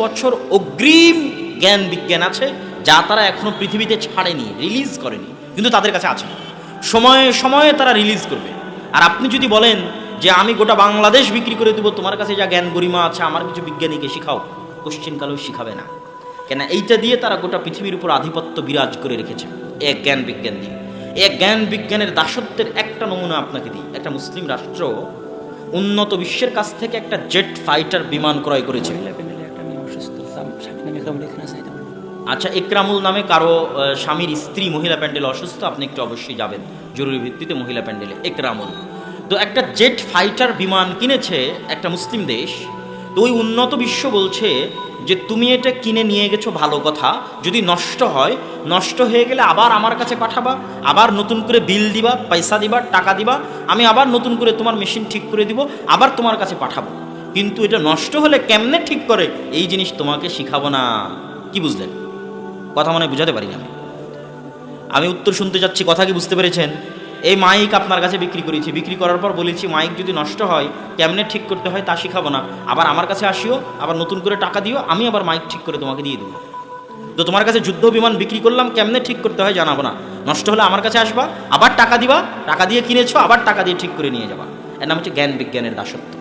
বছর অগ্রিম জ্ঞান বিজ্ঞান আছে, যা তারা এখনো পৃথিবীতে ছাড়েনি, রিলিজ করেনি, কিন্তু তাদের কাছে আছে। সময়ে সময়ে তারা রিলিজ করবে। আর আপনি যদি বলেন যে আমি গোটা বাংলাদেশ বিক্রি করে দেবো, তোমার কাছে যা জ্ঞান গরিমা আছে আমার কিছু বিজ্ঞানীকে শিখাও, কোশ্চিনকালেও শিখাবে না। কেন? এইটা দিয়ে তারা গোটা পৃথিবীর উপর আধিপত্য বিরাজ করে রেখেছে, এক জ্ঞান বিজ্ঞান দিয়ে। এক জ্ঞান বিজ্ঞানের দাসত্বের একটা নমুনা আপনাকে দিই। একটা মুসলিম রাষ্ট্র উন্নত বিশ্বের কাছ থেকে একটা জেট ফাইটার বিমান ক্রয় করেছে। আচ্ছা, একরামুল নামে কারো স্বামীর স্ত্রী মহিলা প্যান্ডেলে অসুস্থ, আপনি একটু অবশ্যই যাবেন জরুরি ভিত্তিতে মহিলা প্যান্ডেলে। একরামুল তো একটা জেট ফাইটার বিমান কিনেছে একটা মুসলিম দেশ। তো ওই উন্নত বিশ্ব বলছে যে তুমি এটা কিনে নিয়ে গেছো ভালো কথা, যদি নষ্ট হয়, নষ্ট হয়ে গেলে আবার আমার কাছে পাঠাবা, আবার নতুন করে বিল দিবা, পয়সা দিবা, টাকা দিবা, আমি আবার নতুন করে তোমার মেশিন ঠিক করে দিব, আবার তোমার কাছে পাঠাবো। কিন্তু এটা নষ্ট হলে কেমনে ঠিক করে এই জিনিস তোমাকে শিখাবো না। কি বুঝলেন? কথা মনে বুঝাতে পারি না আমি উত্তর শুনতে যাচ্ছি, কথা কি বুঝতে পেরেছেন? এই মাইক আপনার কাছে বিক্রি করেছি, বিক্রি করার পর বলেছি মাইক যদি নষ্ট হয় কেমনে ঠিক করতে হয় তা শিখাবো না, আবার আমার কাছে আসিও, আবার নতুন করে টাকা দিও, আমি আবার মাইক ঠিক করে তোমাকে দিয়ে দেবো। তো তোমার কাছে যুদ্ধ বিমান বিক্রি করলাম, কেমনে ঠিক করতে হয় জানাবো না, নষ্ট হলে আমার কাছে আসবা, আবার টাকা দিবা, টাকা দিয়ে কিনেছো, আবার টাকা দিয়ে ঠিক করে নিয়ে যাবা। এর নাম হচ্ছে জ্ঞান বিজ্ঞানের দাসত্ব।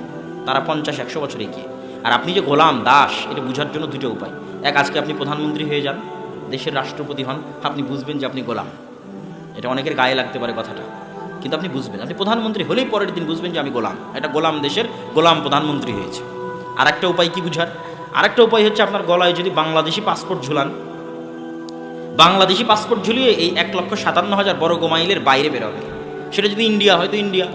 তারা 50-100 বছর এগিয়ে। আর আপনি যে গোলাম দাস, এটা বোঝার জন্য দুটো উপায়। এক, আজকে আপনি প্রধানমন্ত্রী হয়ে যান, দেশের রাষ্ট্রপতি হন, আপনি বুঝবেন যে আপনি গোলাম। এটা অনেকের গায়ে লাগতে পারে কথাটা, কিন্তু আপনি বুঝবেন, আপনি প্রধানমন্ত্রী হলেই পরের দিন বুঝবেন যে আমি গোলাম, এটা গোলাম দেশের গোলাম প্রধানমন্ত্রী হয়েছে। আর একটা উপায় কি বুঝার? আরেকটা উপায় হচ্ছে আপনার গলায় যদি বাংলাদেশি পাসপোর্ট ঝুলান, বাংলাদেশি পাসপোর্ট ঝুলিয়ে এই 1,57,000 বর্গ মাইলের বাইরে বেরোবে। সেটা যদি ইন্ডিয়া হয় তো ইন্ডিয়া,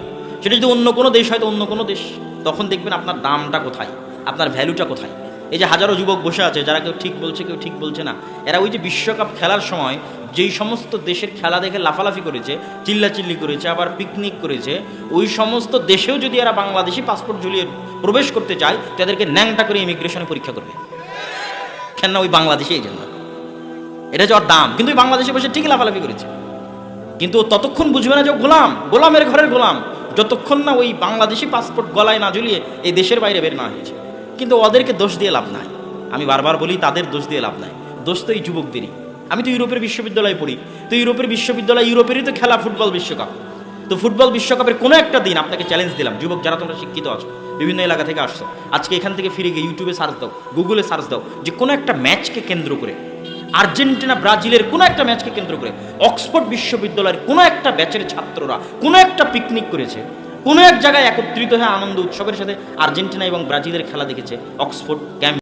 সেটা যদি অন্য কোনো দেশ হয় তো অন্য কোনো দেশ। তখন দেখবেন আপনার দামটা কোথায়, আপনার ভ্যালুটা কোথায়। এই যে হাজারো যুবক বসে আছে, যারা কেউ ঠিক বলছে কেউ ঠিক বলছে না, এরা ওই যে বিশ্বকাপ খেলার সময় যেই সমস্ত দেশের খেলা দেখে লাফালাফি করেছে, চিল্লাচিল্লি করেছে, আবার পিকনিক করেছে, ওই সমস্ত দেশেও যদি এরা বাংলাদেশি পাসপোর্ট ঝুলিয়ে প্রবেশ করতে চায়, তাদেরকে ন্যাংটা করে ইমিগ্রেশনে পরীক্ষা করবে। কেন না? ওই বাংলাদেশে এই জন্য, এটা হচ্ছে ওর দাম। কিন্তু ওই বাংলাদেশে বসে ঠিকই লাফালাফি করেছে, কিন্তু ততক্ষণ বুঝবে না যে গোলাম, গোলামের ঘরের গোলাম, যতক্ষণ না ওই বাংলাদেশি পাসপোর্ট গলায় না ঝুলিয়ে এই দেশের বাইরে বের না হয়েছে। কিন্তু ওদেরকে দোষ দিয়ে লাভ নাই, আমি বারবার বলি তাদের দোষ দিয়ে লাভ নাই, দোষ তো এই যুবকদেরই। আমি তো ইউরোপের বিশ্ববিদ্যালয়ে পড়ি, তো ইউরোপের বিশ্ববিদ্যালয়, ইউরোপেরই তো খেলা ফুটবল বিশ্বকাপ। তো ফুটবল বিশ্বকাপের কোনো একটা দিন আপনাকে চ্যালেঞ্জ দিলাম, যুবক যারা তোমরা শিক্ষিত আছো, বিভিন্ন এলাকা থেকে আসছো, আজকে এখান থেকে ফিরে গিয়ে ইউটিউবে সার্চ দাও, গুগলে সার্চ দাও, যে কোনো একটা ম্যাচকে কেন্দ্র করে, আর্জেন্টিনা ব্রাজিলের কোনো একটা ম্যাচকে কেন্দ্র করে অক্সফোর্ড বিশ্ববিদ্যালয়ের কোনো একটা ব্যাচের ছাত্ররা কোনো একটা পিকনিক করেছে, কোনো এক জায়গায় একত্রিত হয়ে আনন্দ উৎসবের সাথে আর্জেন্টিনা এবং ব্রাজিলের খেলা দেখেছে অক্সফোর্ড ক্যাম্প।